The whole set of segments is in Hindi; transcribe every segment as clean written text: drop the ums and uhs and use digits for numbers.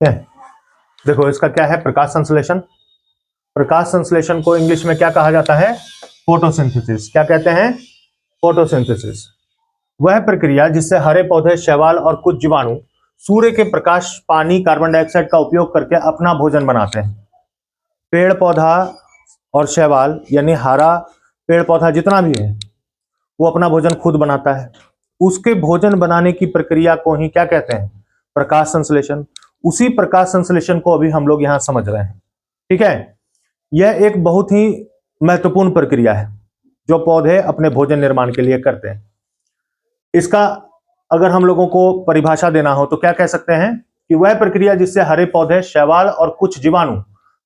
देखो इसका क्या है, प्रकाश संश्लेषण। प्रकाश संश्लेषण को इंग्लिश में क्या कहा जाता है, फोटोसिंथेसिस। क्या कहते हैं, फोटोसिंथेसिस। वह प्रक्रिया जिससे हरे पौधे, शैवाल और कुछ जीवाणु सूर्य के प्रकाश, पानी, कार्बन डाइऑक्साइड का उपयोग करके अपना भोजन बनाते हैं। पेड़ पौधा और शैवाल यानी हरा पेड़ पौधा जितना भी है वो अपना भोजन खुद बनाता है। उसके भोजन बनाने की प्रक्रिया को ही क्या कहते हैं, प्रकाश संश्लेषण। उसी प्रकाश संश्लेषण को अभी हम लोग यहां समझ रहे हैं। ठीक है, यह एक बहुत ही महत्वपूर्ण प्रक्रिया है जो पौधे अपने भोजन निर्माण के लिए करते हैं। इसका अगर हम लोगों को परिभाषा देना हो तो क्या कह सकते हैं कि वह प्रक्रिया जिससे हरे पौधे, शैवाल और कुछ जीवाणु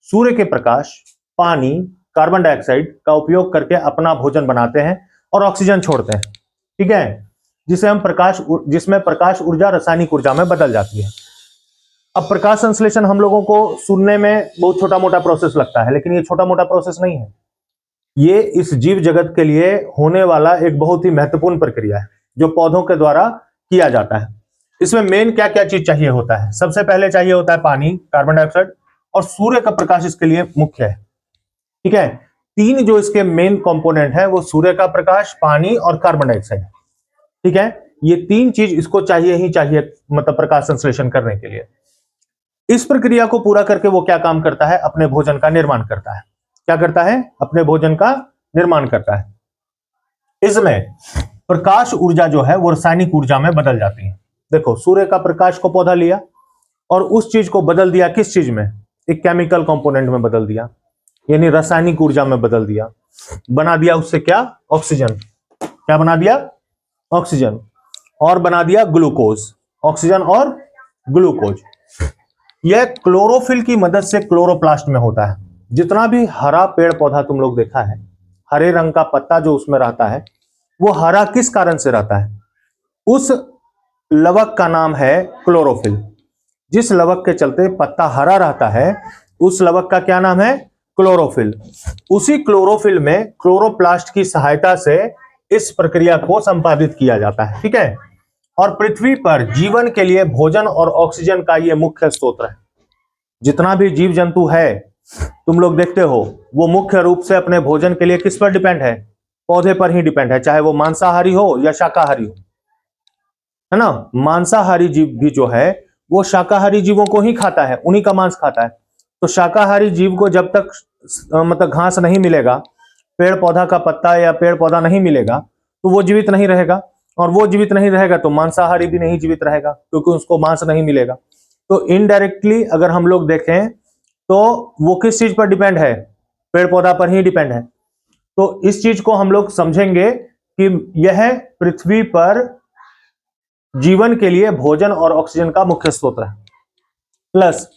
सूर्य के प्रकाश, पानी, कार्बन डाइऑक्साइड का उपयोग करके अपना भोजन बनाते हैं और ऑक्सीजन छोड़ते हैं। ठीक है, जिसमें प्रकाश ऊर्जा रासायनिक ऊर्जा में बदल जाती है। अब प्रकाश संश्लेषण हम लोगों को सुनने में बहुत छोटा मोटा प्रोसेस लगता है, लेकिन ये छोटा मोटा प्रोसेस नहीं है। ये इस जीव जगत के लिए होने वाला एक बहुत ही महत्वपूर्ण प्रक्रिया है जो पौधों के द्वारा किया जाता है। इसमें मेन क्या क्या चीज चाहिए होता है, सबसे पहले चाहिए होता है पानी, कार्बन डाइऑक्साइड और सूर्य का प्रकाश इसके लिए मुख्य है। ठीक है, तीन जो इसके मेन कंपोनेंट है वो सूर्य का प्रकाश, पानी और कार्बन डाइऑक्साइड। ठीक है, ये तीन चीज इसको चाहिए ही चाहिए, मतलब प्रकाश संश्लेषण करने के लिए। इस प्रक्रिया को पूरा करके वो क्या काम करता है, अपने भोजन का निर्माण करता है। क्या करता है, अपने भोजन का निर्माण करता है। इसमें प्रकाश ऊर्जा जो है वो रासायनिक ऊर्जा में बदल जाती है। देखो, सूर्य का प्रकाश को पौधा लिया और उस चीज को बदल दिया किस चीज में, एक केमिकल कंपोनेंट में बदल दिया, यानी रासायनिक ऊर्जा में बदल दिया। बना दिया उससे क्या, ऑक्सीजन। क्या बना दिया, ऑक्सीजन। और बना दिया ग्लूकोज, ऑक्सीजन और ग्लूकोज। यह क्लोरोफिल की मदद से क्लोरोप्लास्ट में होता है। जितना भी हरा पेड़ पौधा तुम लोग देखा है, हरे रंग का पत्ता जो उसमें रहता है, वो हरा किस कारण से रहता है, उस लवक का नाम है क्लोरोफिल। जिस लवक के चलते पत्ता हरा रहता है उस लवक का क्या नाम है, क्लोरोफिल। उसी क्लोरोफिल में क्लोरोप्लास्ट की सहायता से इस प्रक्रिया को संपादित किया जाता है। ठीक है, और पृथ्वी पर जीवन के लिए भोजन और ऑक्सीजन का यह मुख्य स्रोत है। जितना भी जीव जंतु है तुम लोग देखते हो वो मुख्य रूप से अपने भोजन के लिए किस पर डिपेंड है, पौधे पर ही डिपेंड है, चाहे वो मांसाहारी हो या शाकाहारी हो, है ना। मांसाहारी जीव भी जो है वो शाकाहारी जीवों को ही खाता है, उन्हीं का मांस खाता है। तो शाकाहारी जीव को जब तक मतलब घास नहीं मिलेगा, पेड़ पौधा का पत्ता या पेड़ पौधा नहीं मिलेगा तो वो जीवित नहीं रहेगा, और वो जीवित नहीं रहेगा तो मांसाहारी भी नहीं जीवित रहेगा क्योंकि उसको मांस नहीं मिलेगा। तो इनडायरेक्टली अगर हम लोग देखें तो वो किस चीज पर डिपेंड है, पेड़ पौधा पर ही डिपेंड है। तो इस चीज को हम लोग समझेंगे कि यह पृथ्वी पर जीवन के लिए भोजन और ऑक्सीजन का मुख्य स्रोत है। प्लस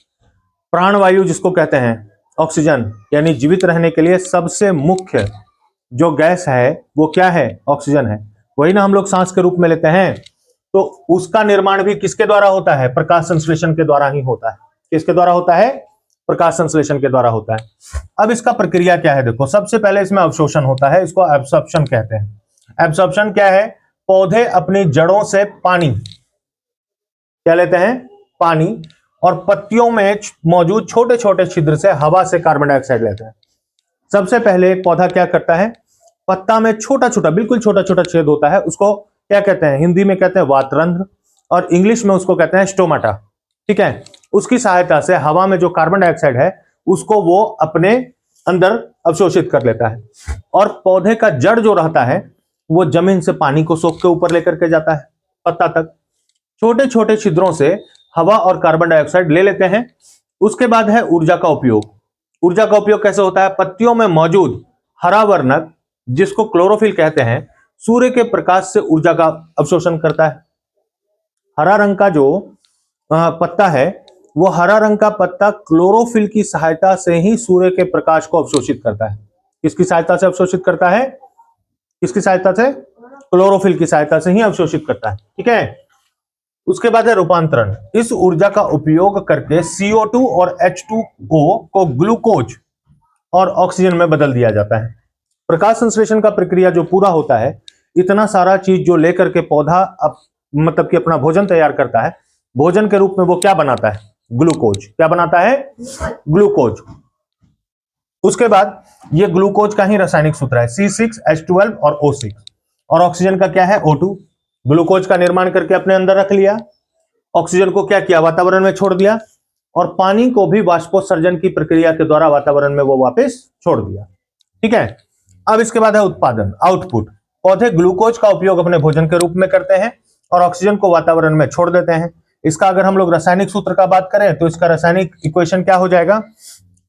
प्राणवायु जिसको कहते हैं, ऑक्सीजन, यानी जीवित रहने के लिए सबसे मुख्य जो गैस है वो क्या है, ऑक्सीजन है। वही ना हम लोग सांस के रूप में लेते हैं। तो उसका निर्माण भी किसके द्वारा होता है, प्रकाश संश्लेषण के द्वारा ही होता है। किसके द्वारा होता है, प्रकाश संश्लेषण के द्वारा होता है। अब इसका प्रक्रिया क्या है, देखो सबसे पहले इसमें अवशोषण होता है, इसको एब्सॉर्प्शन कहते हैं। एब्सॉर्प्शन क्या है, पौधे अपनी जड़ों से पानी क्या लेते हैं, पानी, और पत्तियों में मौजूद छोटे छोटे छिद्र से हवा से कार्बन डाइऑक्साइड लेते हैं। सबसे पहले एक पौधा क्या करता है, पत्ता में छोटा छोटा, बिल्कुल छोटा छोटा छेद होता है, उसको क्या कहते हैं, हिंदी में कहते हैं वातरंध्र और इंग्लिश में उसको कहते हैं स्टोमाटा। ठीक है, उसकी सहायता से हवा में जो कार्बन डाइऑक्साइड है उसको वो अपने अंदर अवशोषित कर लेता है, और पौधे का जड़ जो रहता है वो जमीन से पानी को सोख के ऊपर लेकर के जाता है पत्ता तक। छोटे छोटे छिद्रों से हवा और कार्बन डाइऑक्साइड ले लेते हैं। उसके बाद है ऊर्जा का उपयोग। ऊर्जा का उपयोग कैसे होता है, पत्तियों में मौजूद हरा वर्णक जिसको क्लोरोफिल कहते हैं, सूर्य के प्रकाश से ऊर्जा का अवशोषण करता है। हरा रंग का जो पत्ता है वो हरा रंग का पत्ता क्लोरोफिल की सहायता से ही सूर्य के प्रकाश को अवशोषित करता है। किसकी सहायता से अवशोषित करता है, किसकी सहायता से, क्लोरोफिल की सहायता से ही अवशोषित करता है। ठीक है, उसके बाद है रूपांतरण। इस ऊर्जा का उपयोग करके CO2 और H2O को ग्लूकोज और ऑक्सीजन में बदल दिया जाता है। प्रकाश संश्लेषण का प्रक्रिया जो पूरा होता है, इतना सारा चीज जो लेकर के पौधा मतलब कि अपना भोजन तैयार करता है, भोजन के रूप में वो क्या बनाता है, ग्लूकोज। क्या बनाता है? ग्लूकोज। उसके बाद ये ग्लूकोज का ही रासायनिक सूत्र है C6H12 और O6, और ऑक्सीजन का क्या है? O2। ग्लूकोज का निर्माण करके अपने अंदर रख लिया, ऑक्सीजन को क्या किया? वातावरण में छोड़ दिया, और पानी को भी वाष्पोत्सर्जन की प्रक्रिया के द्वारा वातावरण में वो वापस छोड़ दिया। ठीक है। अब इसके बाद है उत्पादन, आउटपुट। पौधे ग्लूकोज का उपयोग अपने भोजन के रूप में करते हैं और ऑक्सीजन को वातावरण में छोड़ देते हैं। इसका अगर हम लोग रासायनिक सूत्र का बात करें तो इसका रासायनिक इक्वेशन क्या हो जाएगा?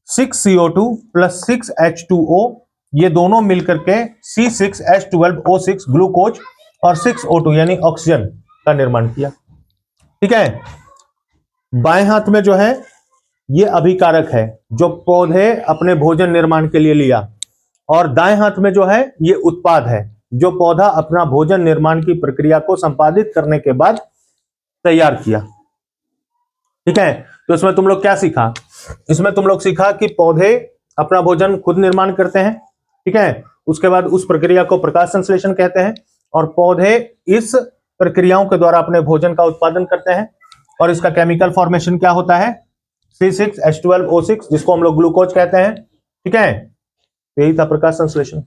6CO2 + 6H2O, ये दोनों मिलकर के C6H12O6 ग्लूकोज और 6O2 यानी ऑक्सीजन का निर्माण किया। ठीक है। बाएं हाथ में जो है ये अभिकारक है जो पौधे अपने भोजन निर्माण के लिए लिया, और दाएं हाथ में जो है ये उत्पाद है जो पौधा अपना भोजन निर्माण की प्रक्रिया को संपादित करने के बाद तैयार किया। ठीक है। तो इसमें तुम लोग क्या सीखा? इसमें तुम लोग सीखा कि पौधे अपना भोजन खुद निर्माण करते हैं। ठीक है। उसके बाद उस प्रक्रिया को प्रकाश संश्लेषण कहते हैं, और पौधे इस प्रक्रियाओं के द्वारा अपने भोजन का उत्पादन करते हैं, और इसका केमिकल फॉर्मेशन क्या होता है? C6H12O6, जिसको हम लोग ग्लूकोज कहते हैं। ठीक है। यही था प्रकाश संश्लेषण।